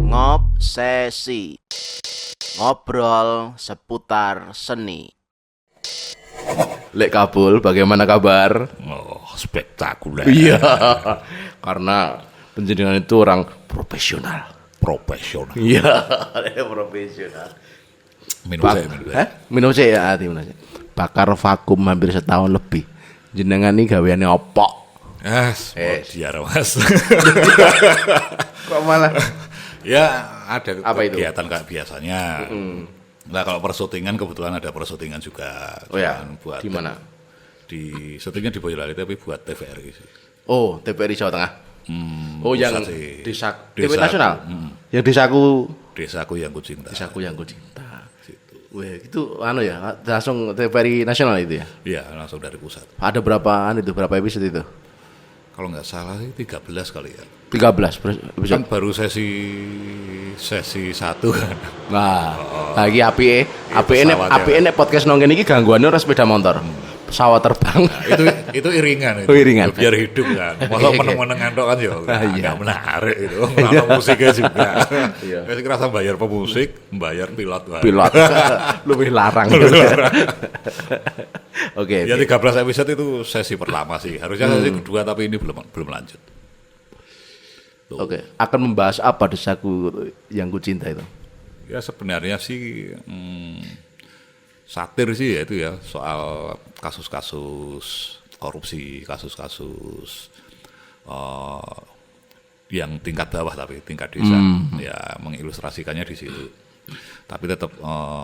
Ngobsesi. Ngobrol seputar seni. Lek Kabul, bagaimana kabar? Oh, spektakuler. Iya, karena penjenengan itu orang profesional. Profesional. Iya, profesional. Minum saya. Minum saya ya, hati minum saya. Bakar vakum hampir setahun lebih. Jenengan ini gaweane opo? Biar mas. Kok malah? Ya ada Apa itu? kegiatan kayak biasanya. Nah kalau persyutingan kebetulan ada persyutingan juga. Oh ya, buat di mana? Di syutingnya di Boyolali tapi buat TVRI sih. Oh, TVRI Jawa Tengah. Oh, yang sih. TV nasional. Yang Desaku yang Kucinta. Desaku yang Kucinta. Wah, itu ya, langsung TVRI nasional itu ya. Iya, langsung dari pusat. Ada berapa episode itu? Kalau nggak salah sih 13 kali ya. 13 episode. Kan baru sesi 1 kan. Nah, lagi apike nek podcast nongken iki gangguane ora sepeda motor. Pesawat terbang. Nah, itu iringan itu. Oh, iringan. Biar hidup kan. Masa meneng-menengan tok kan ya. Enggak menarik itu. Sama musiknya juga. Iya. Wis kerasa bayar pemusik, bayar pilot wae. Pilot. Lebih larang. Oke. Ya 13 episode itu sesi pertama sih. Harusnya sesi kedua tapi ini belum lanjut. Oke. Akan membahas apa Desaku yang Kucinta itu? Ya sebenarnya sih satir sih ya itu ya soal kasus-kasus korupsi, kasus-kasus yang tingkat bawah tapi tingkat desa ya mengilustrasikannya di situ. Tapi tetap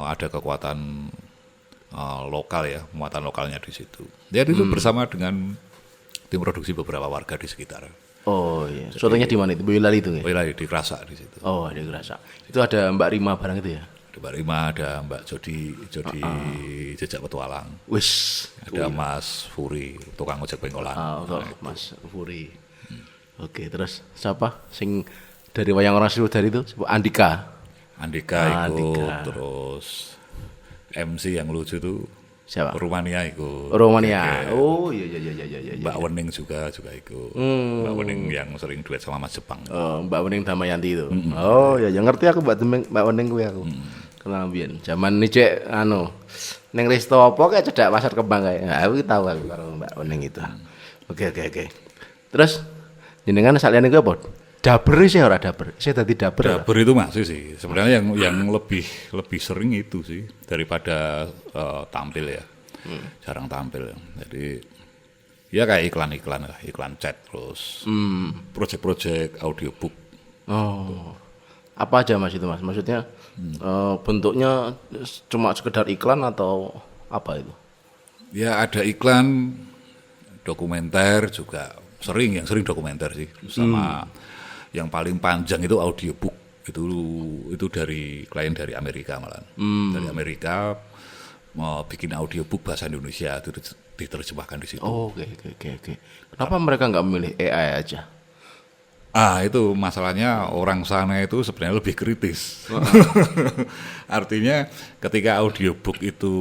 ada kekuatan lokal ya, muatan lokalnya di situ. Jadi itu bersama dengan tim produksi beberapa warga di sekitar. Oh iya. Syutingnya di mana itu? Boyolali itu ya? Boyolali di Krasa di situ. Oh, di Krasa. Itu ada Mbak Rima barang itu ya? Ada Mbak Rima, ada Mbak Jody Jejak Petualang. Wis, ada Mas Furi, tukang ojek pengkolan. Mas Furi. Oke, terus siapa? Sing dari Wayang Orang Seribu dari itu? Andika ikut, terus MC yang lucu tuh siapa? Rumania ikut. Romania. Oh iya. Mbak Wening juga ikut. Mbak Wening yang sering duet sama Mas Jepang. Oh, Mbak Wening Damayanti itu. Oh ya, ngerti aku Mbak Wening kuwi aku. Kenal mbiyen. Zaman ini cek ning resto apa kayak cedak pasar kembang kayak. Nah, aku tahu aku karo Mbak Wening itu. Oke. Terus jenengan saliyane ku apa? Daber sih ora daber. Saya tadi daber. Daber itu masih sih. Sebenarnya yang lebih sering itu sih daripada tampil ya. Jarang tampil. Jadi ya kayak iklan-iklan lah, iklan chat terus. Project-project audiobook. Oh. Apa aja Mas itu Mas? Maksudnya bentuknya cuma sekedar iklan atau apa itu? Ya ada iklan, dokumenter juga yang sering dokumenter sih. Sama yang paling panjang itu audiobook. Itu dari klien dari Amerika malah. Dari Amerika mau bikin audiobook bahasa Indonesia itu diterjemahkan di situ. Oh, oke. Kenapa mereka nggak memilih AI aja? Itu masalahnya orang sana itu sebenarnya lebih kritis. Artinya ketika audiobook itu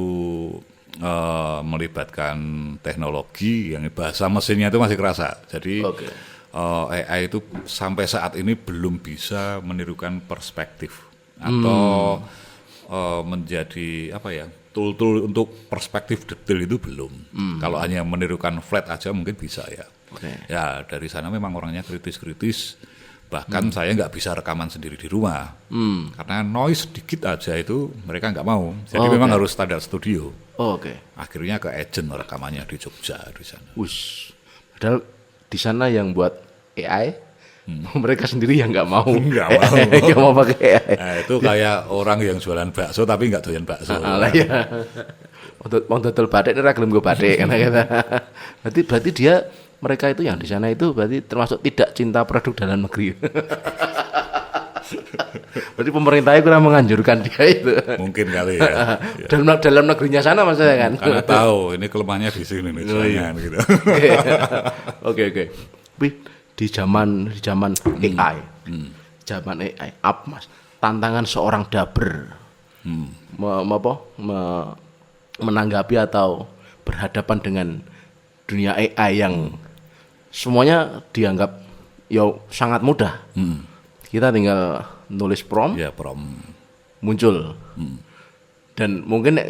melibatkan teknologi yang bahasa mesinnya itu masih kerasa. Jadi AI itu sampai saat ini belum bisa menirukan perspektif atau menjadi tool untuk perspektif detail itu belum. Kalau hanya menirukan flat aja mungkin bisa ya. Ya dari sana memang orangnya kritis, bahkan saya nggak bisa rekaman sendiri di rumah karena noise sedikit aja itu mereka nggak mau. Jadi memang harus standar studio. Akhirnya ke agent rekamannya di Jogja di sana. Padahal di sana yang buat AI mereka sendiri yang nggak mau pakai AI. Nah, itu kayak orang yang jualan bakso tapi nggak doyan bakso. Ya. Wong dodol batik ora gelem go batik kan. Berarti mereka itu yang di sana itu berarti termasuk tidak cinta produk dalam negeri. Berarti pemerintahnya kurang menganjurkan dia itu. Mungkin kali ya. Dalam negerinya sana maksudnya kan. Karena tahu ini kelemahannya di sini nih, gitu. Oke. Tapi di zaman AI, zaman AI, up Mas, tantangan seorang daber, menanggapi atau berhadapan dengan dunia AI yang semuanya dianggap sangat mudah. Kita tinggal nulis prompt, Ya, prompt. muncul. Dan mungkin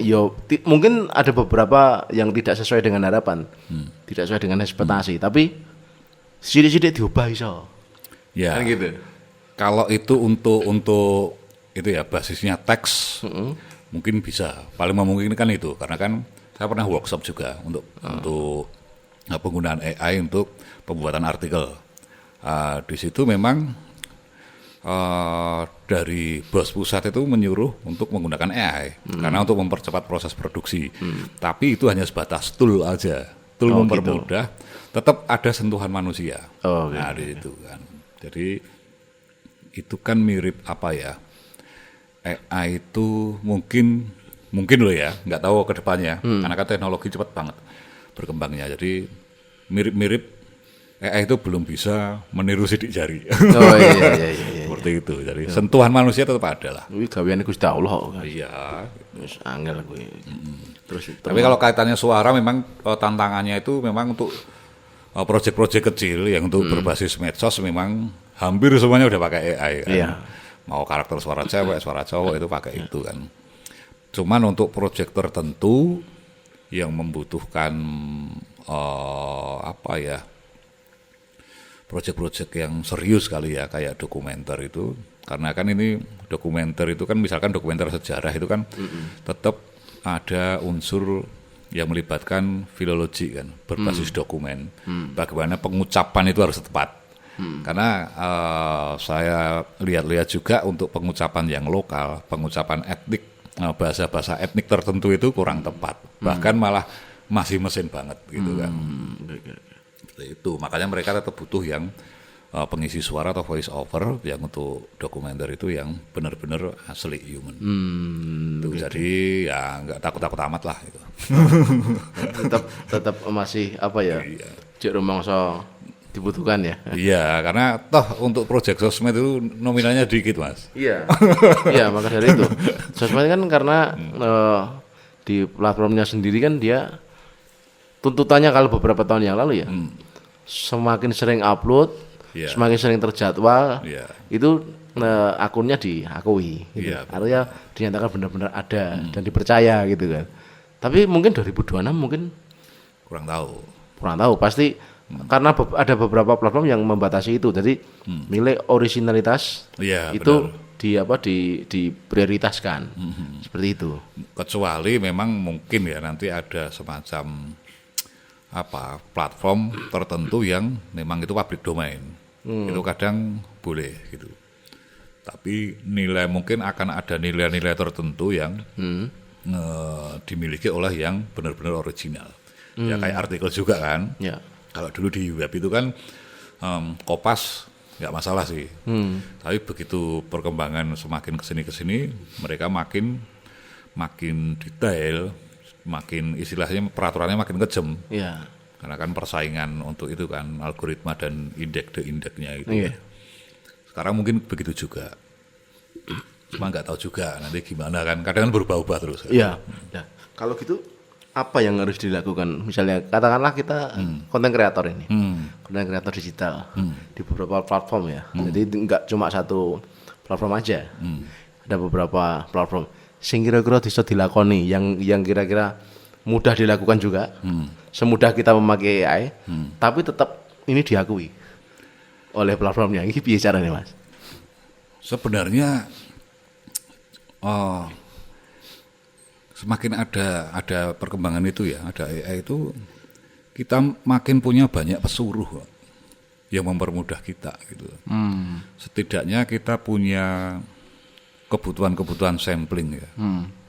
mungkin ada beberapa yang tidak sesuai dengan harapan, tidak sesuai dengan ekspektasi, tapi sidik-sidik diubah iso. Ya. Kan gitu. Kalau itu untuk itu ya basisnya teks, mungkin bisa. Paling memungkinkan itu, karena kan saya pernah workshop juga untuk penggunaan AI untuk pembuatan artikel. Di situ memang dari bos pusat itu menyuruh untuk menggunakan AI karena untuk mempercepat proses produksi. Tapi itu hanya sebatas tool aja, tool mempermudah. Gitu. Tetap ada sentuhan manusia. Nah di situ kan. Jadi itu kan mirip apa ya? AI itu mungkin loh ya, nggak tahu ke depannya, karena kan teknologi cepat banget berkembangnya. Jadi mirip-mirip AI itu belum bisa meniru sidik jari. Iya. Seperti itu. Jadi sentuhan manusia tetap ada lah. Wih, gaweane Gusti Allah. Iya. Wis angel kuwi. Terus tapi kalau kaitannya suara memang tantangannya itu memang untuk proyek-proyek kecil yang untuk berbasis medsos memang hampir semuanya udah pakai AI kan. Iya. Mau karakter suara cewek, suara cowok itu pakai itu kan. Cuman untuk proyek tertentu yang membutuhkan proyek-proyek yang serius kali ya, kayak dokumenter itu, karena kan ini dokumenter itu kan misalkan dokumenter sejarah itu kan tetap ada unsur yang melibatkan filologi kan, berbasis dokumen, bagaimana pengucapan itu harus tepat, karena saya lihat-lihat juga untuk pengucapan yang lokal, pengucapan etnik, bahasa-bahasa etnik tertentu itu kurang tepat, bahkan malah masih mesin banget gitu kan. Itu makanya mereka tetap butuh yang pengisi suara atau voice over yang untuk dokumenter itu yang benar-benar asli human. Itu jadi ya nggak takut-takut amat lah itu. tetap masih apa ya? Cek rumangsa dibutuhkan ya. Iya, karena toh untuk proyek sosmed itu nominalnya dikit Mas. Iya. Iya, maka dari itu. Sosmed kan karena di platformnya sendiri kan dia tuntutannya kalau beberapa tahun yang lalu ya. Semakin sering upload, semakin sering terjadwal, itu akunnya diakui, gitu. Artinya dinyatakan benar-benar ada dan dipercaya gitu kan. Tapi mungkin 2026 mungkin kurang tahu pasti karena ada beberapa platform yang membatasi itu. Jadi nilai originalitas itu diprioritaskan seperti itu. Kecuali memang mungkin ya nanti ada semacam platform tertentu yang memang itu public domain, itu kadang boleh gitu. Tapi mungkin akan ada nilai-nilai tertentu yang dimiliki oleh yang benar-benar original. Ya kayak artikel juga kan. Ya. Kalau dulu di web itu kan Kompas nggak masalah sih. Tapi begitu perkembangan semakin kesini mereka makin detail. Makin istilahnya peraturannya makin kejam, karena kan persaingan untuk itu kan algoritma dan indeksnya itu. Sekarang mungkin begitu juga, cuma nggak tahu juga nanti gimana kan, kadang kan berubah-ubah terus. Iya. Ya. Kalau gitu apa yang harus dilakukan? Misalnya katakanlah kita konten kreator ini, konten kreator digital di beberapa platform ya. Jadi nggak cuma satu platform aja, ada beberapa platform. Sing kira-kira bisa dilakoni yang kira-kira mudah dilakukan juga, semudah kita memakai AI, tapi tetap ini diakui oleh platformnya. Ini piye caranya Mas? Sebenarnya semakin ada perkembangan itu ya, ada AI itu, kita makin punya banyak pesuruh yang mempermudah kita gitu. Setidaknya kita punya kebutuhan sampling ya,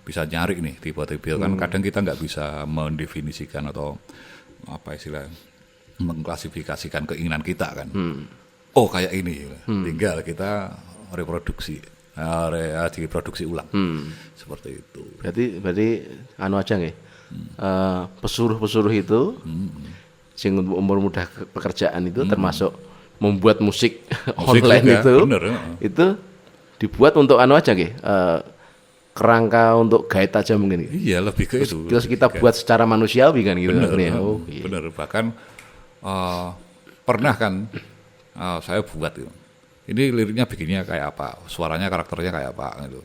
bisa nyari nih tiba-tiba kan kadang kita nggak bisa mendefinisikan atau mengklasifikasikan keinginan kita kan. Oh kayak ini, tinggal kita diproduksi ulang, seperti itu. Berarti anu aja nggih, pesuruh itu, sing untuk mempermudah pekerjaan itu termasuk membuat musik online juga, itu, bener, itu dibuat untuk anu aja nggih, kerangka untuk guide aja mungkin. Iya, lebih ke itu. Terus kita buat secara manusiawi kan gitu. Bener, bener. Bahkan pernah kan saya buat ini liriknya bikinnya kayak apa, suaranya karakternya kayak apa gitu.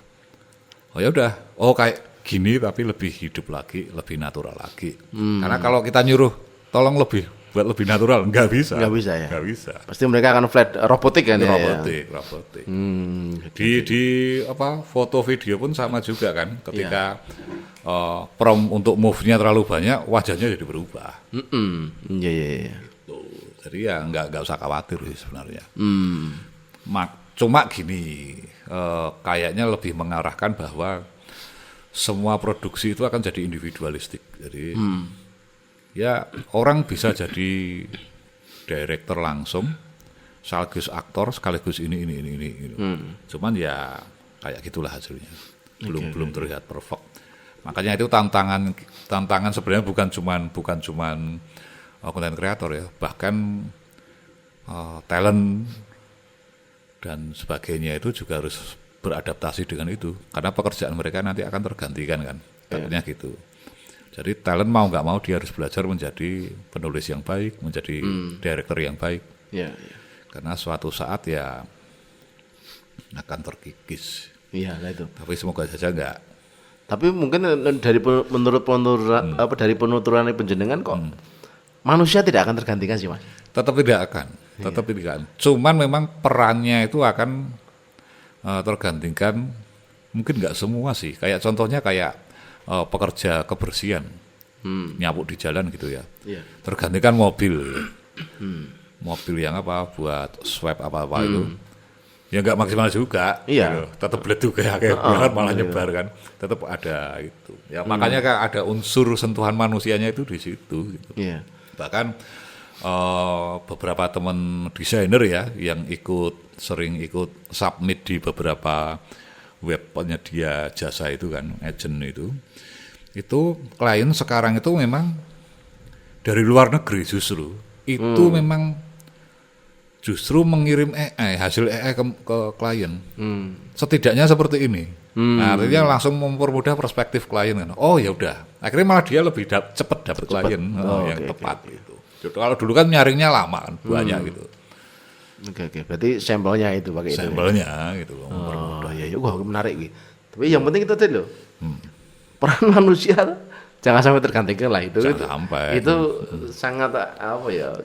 Oh ya udah, kayak gini tapi lebih hidup lagi, lebih natural lagi. Karena kalau kita nyuruh tolong buat lebih natural, nggak bisa ya. Nggak bisa. Pasti mereka akan flat robotik kan ya. Robotik. Di foto video pun sama juga kan. Ketika prompt untuk move-nya terlalu banyak, wajahnya jadi berubah. Iya. Gitu. Jadi ya nggak usah khawatir sih sebenarnya. Cuma gini, kayaknya lebih mengarahkan bahwa semua produksi itu akan jadi individualistik. Jadi ya orang bisa jadi director langsung, sekaligus aktor, sekaligus ini. Cuman ya kayak gitulah hasilnya. Belum terlihat perfect. Makanya itu tantangan sebenarnya bukan cuman konten kreator ya, bahkan talent dan sebagainya itu juga harus beradaptasi dengan itu, karena pekerjaan mereka nanti akan tergantikan kan, takutnya gitu. Jadi talent mau nggak mau dia harus belajar menjadi penulis yang baik, menjadi director yang baik, karena suatu saat ya akan terkikis. Iya lah itu. Tapi semoga saja enggak. Tapi mungkin dari dari penuturan penjenengan kok manusia tidak akan tergantikan sih Mas. Tetap tidak akan. Cuman memang perannya itu akan tergantikan, mungkin nggak semua sih. Kayak contohnya pekerja kebersihan, nyapu di jalan gitu ya. Tergantikan mobil, mobil yang buat swab apa itu. Ya nggak maksimal juga, gitu. Tetap beleduk kayak malah nyebar kan. Tetap ada itu. Ya makanya ada unsur sentuhan manusianya itu di situ. Gitu. Bahkan beberapa teman desainer ya yang sering ikut submit di beberapa web penyedia jasa itu kan, agent itu klien sekarang itu memang dari luar negeri justru memang justru mengirim AI, hasil AI ke klien. Setidaknya seperti ini. Nah, artinya langsung mempermudah perspektif klien kan. Oh ya udah, akhirnya malah dia lebih cepat dapat klien yang tepat gitu. Kalau dulu kan nyaringnya lama kan, banyak gitu. Oke. Berarti sampelnya itu pakai itu. Sampelnya gitu loh. Oh iya, wah menarik gitu. Tapi yang penting itu loh. Peran manusia jangan sampai tergantikan lah itu. Sampai. Itu sangat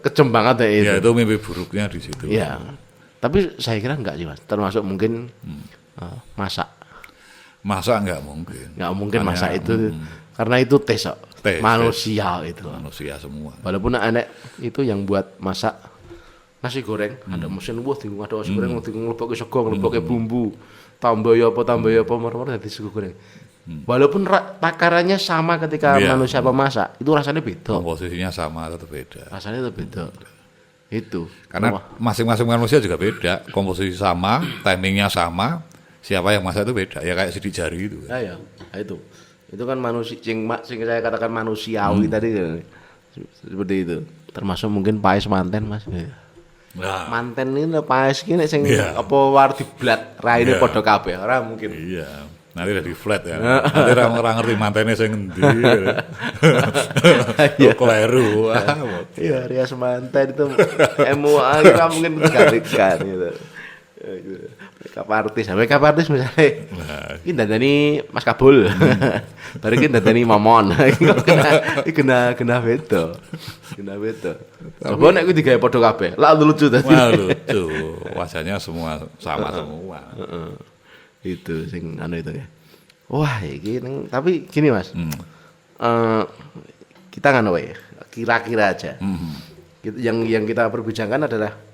kejem banget ya itu. Ya itu mimpi buruknya di situ. Iya. Tapi saya kira enggak sih Mas. Termasuk mungkin masak. Masak enggak mungkin. Enggak mungkin masak itu karena itu tes manusia itu. Manusia semua. Walaupun anak itu yang buat masak nasi goreng, ada mesin tinggal ada nasi goreng, tinggal ngelebokke sego, ngelebokke bumbu, tambah ya apa marah-marah jadi sego goreng. Walaupun takarannya sama ketika manusia pemasak, itu rasanya beda. Komposisinya sama tetap beda. Rasanya tetap beda. Itu. Karena masing-masing manusia juga beda, komposisi sama, timingnya sama, siapa yang masak itu beda. Ya kayak sidik jari itu. Ya, itu. Itu kan manusia sing saya katakan manusiawi tadi seperti itu. Termasuk mungkin paes manten Mas. Nah. Manten ini paes ki nek sing apa war diblat raine padha kabeh ora mungkin. Iya. Nanti udah di flat ya. Nanti orang ngerti mantennya sing endi. Kleru. Iya, rias manten itu MUA kita mungkin digalikan gitu. Makeup artis misalnya ini dandani Mas Kabul baru ini dandani Momon kena beda coba nek aku digawe podo kabeh lah lucu tadi lucu wajahnya semua sama semua itu sing itu ya wah ini tapi gini Mas kita kira-kira aja yang kita perbincangkan adalah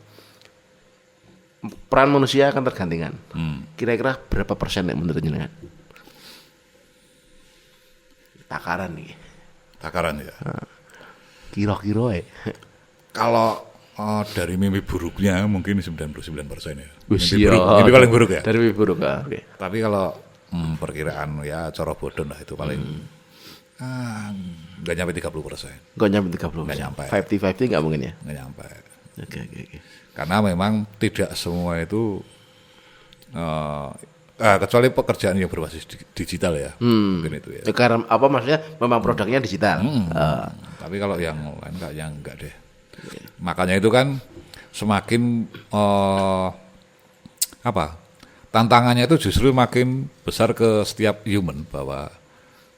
peran manusia akan tergantikan. Kira-kira berapa persen yang menurut jenengan? Takaran nih. Takaran ya. Kira-kira Kalau dari mimpi buruknya mungkin 99% ya. Mimpi paling buruk ya. Dari mimpi buruk ya. Okay. Tapi kalau perkiraan ya cara bodon lah itu paling nggak nyampe 30%. Nggak nyampe 30%. Nggak nyampe. 50-50 nggak mungkin ya. Nggak nyampe. Oke. Karena memang tidak semua itu kecuali pekerjaan yang berbasis digital ya, mungkin itu ya. Karena apa maksudnya memang produknya digital. Tapi kalau yang lain kayaknya enggak deh. Makanya itu kan semakin apa? Tantangannya itu justru makin besar ke setiap human bahwa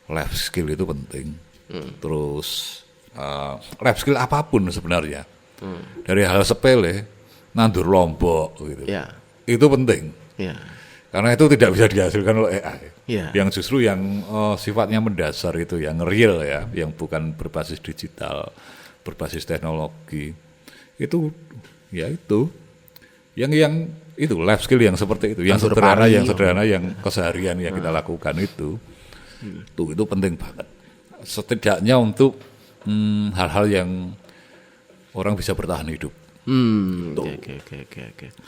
life skill itu penting. Terus life skill apapun sebenarnya. Dari hal sepele, nandur lombok gitu. Ya. Itu penting. Ya. Karena itu tidak bisa dihasilkan oleh AI. Ya. Yang justru yang sifatnya mendasar itu, yang real ya, yang bukan berbasis digital, berbasis teknologi. Itu ya itu. Yang itu life skill yang seperti itu, yang sederhana, yang keseharian yang kita lakukan itu penting banget. Setidaknya untuk hal-hal yang orang bisa bertahan hidup. Oke.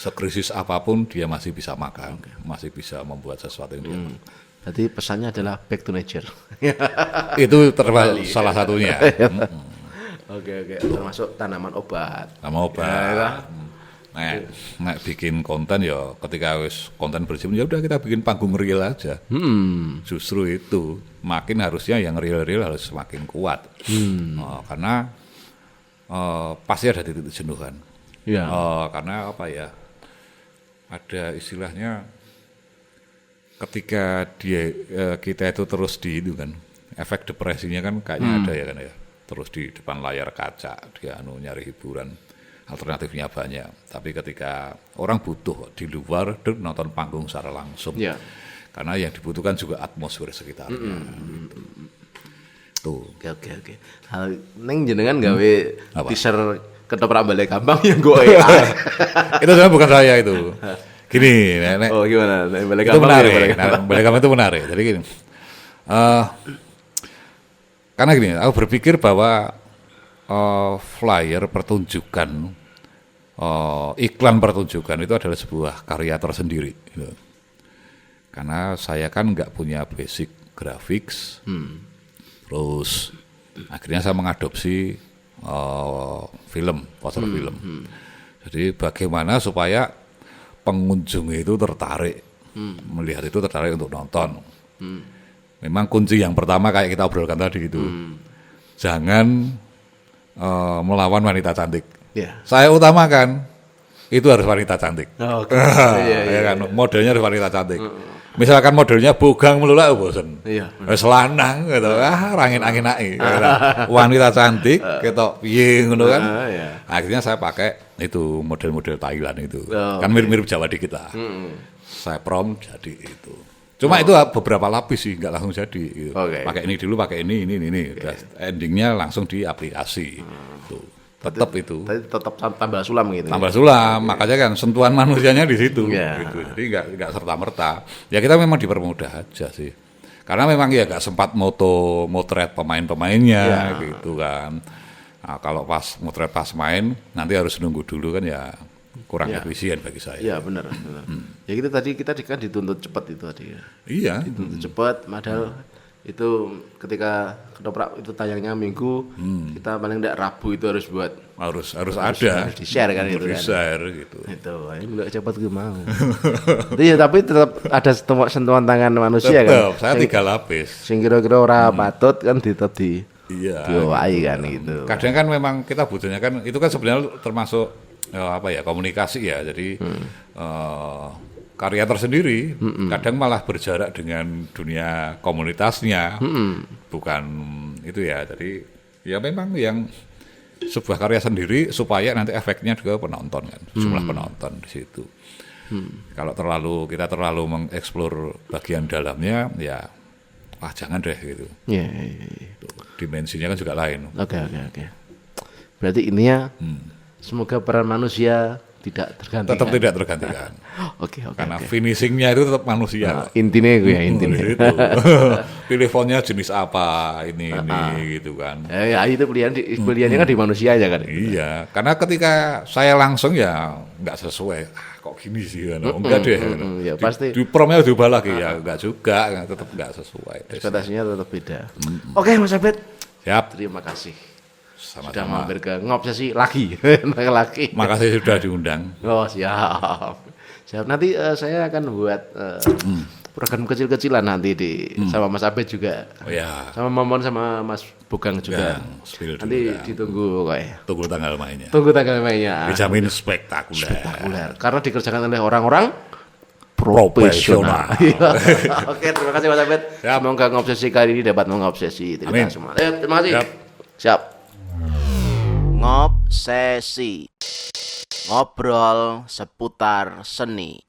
Sekrisis apapun dia masih bisa makan, masih bisa membuat sesuatu yang dia makan. Berarti pesannya adalah back to nature. Itu termasuk salah satunya. Oke. Termasuk tanaman obat. Ya. Nah, bikin konten ya ketika wis konten bersih ya udah kita bikin panggung real aja. Justru itu makin harusnya yang real harus semakin kuat. Karena pasti ada titik jenuh kan. Ya. Karena apa ya? Ada istilahnya ketika kita itu terus di itu kan efek depresinya kan kayaknya ada ya kan ya. Terus di depan layar kaca dia nyari hiburan. Alternatifnya banyak, tapi ketika orang butuh di luar nonton panggung secara langsung, karena yang dibutuhkan juga atmosfer sekitarnya. Gitu. Tuh. Oke. Hal neng jenengan gawe teaser ketoprak balik gampang yang gue AI. Itu sebenarnya bukan saya itu. Gini, Nek. Oh gimana? Balik itu gampang menarik. Balik gampang itu menarik. Jadi gini, karena gini, aku berpikir bahwa flyer pertunjukan, iklan pertunjukan itu adalah sebuah karya tersendiri. Gitu. Karena saya kan nggak punya basic graphics, terus akhirnya saya mengadopsi poster film. Jadi bagaimana supaya pengunjung itu tertarik, melihat itu tertarik untuk nonton. Memang kunci yang pertama kayak kita obrolkan tadi itu, jangan melawan wanita cantik. Saya utamakan itu harus wanita cantik. Ya kan, modelnya harus wanita cantik. Misalkan modelnya bogang melulak bosen. Wis lanang gitu. Angin-angin ae. Wanita cantik ketok piye ngono kan. Akhirnya saya pakai itu model-model Thailand itu. Kan mirip-mirip Jawa dikit lah. Saya prom jadi itu. Cuma itu beberapa lapis sih, nggak langsung jadi. Gitu. Pakai ini dulu, pakai ini. Endingnya langsung di aplikasi. Tetap itu. Tetap tambah sulam gitu. Tambah sulam, makanya kan sentuhan manusianya di situ. Gitu. Jadi nggak serta-merta. Ya kita memang dipermudah aja sih. Karena memang ya nggak sempat motret pemain-pemainnya gitu kan. Nah, kalau pas motret pas main, nanti harus nunggu dulu kan ya. Kurang efisien bagi saya. Iya benar. Ya kita tadi kan dituntut cepat itu tadi ya. Iya. Dituntut cepat, padahal itu ketika ketoprak itu tayangnya Minggu, kita paling tidak Rabu itu harus buat. Harus ada. Harus di-share kan itu kan. Di-share gitu. Itu, nggak cepat gue mau. Iya tapi tetap ada sentuhan tangan manusia kan. Saya 3 lapis. Sing kira-kira ora patut kan tetap di. Iya. Diwai kan gitu. Kadang kan memang kita butuhnya kan itu kan sebenarnya termasuk komunikasi ya, jadi karya tersendiri kadang malah berjarak dengan dunia komunitasnya, bukan itu ya. Jadi ya memang yang sebuah karya sendiri supaya nanti efeknya juga penonton kan, jumlah penonton di situ. Kalau kita terlalu mengeksplor bagian dalamnya, ya jangan deh gitu. Dimensinya kan juga lain. Oke. Berarti ininya. Semoga peran manusia tidak tergantikan. Tetap tidak tergantikan. Oke. Karena finishingnya itu tetap manusia. Intinya gue ya intinya. Itu. Pilih fontnya jenis apa ini gitu kan. Ya itu pilihannya kan di manusia aja kan. Iya. Karena ketika saya langsung ya nggak sesuai. Kok gini sih? Enggak deh. Ya, pasti. Di promnya diubah lagi ya enggak juga. Tetap nggak sesuai. Ekspektasinya tetap beda. Oke Mas Abed. Siap. Terima kasih. Sama-sama. Sudah mampir ke ngobsesi lagi. Makasih sudah diundang. Oh siap. Nanti saya akan buat program kecil-kecilan nanti sama Mas Abed juga. Oh ya. Sama Momon sama Mas Bogang juga. Nanti ditunggu kayak. Tunggu tanggal mainnya. Dijamin spektakuler. Karena dikerjakan oleh orang-orang profesional. Oke, terima kasih Mas Abed. Semoga ngobsesi kali ini dapat mengobsesi kita semua. Terima kasih. Siap. Ngobsesi. Ngobrol seputar seni.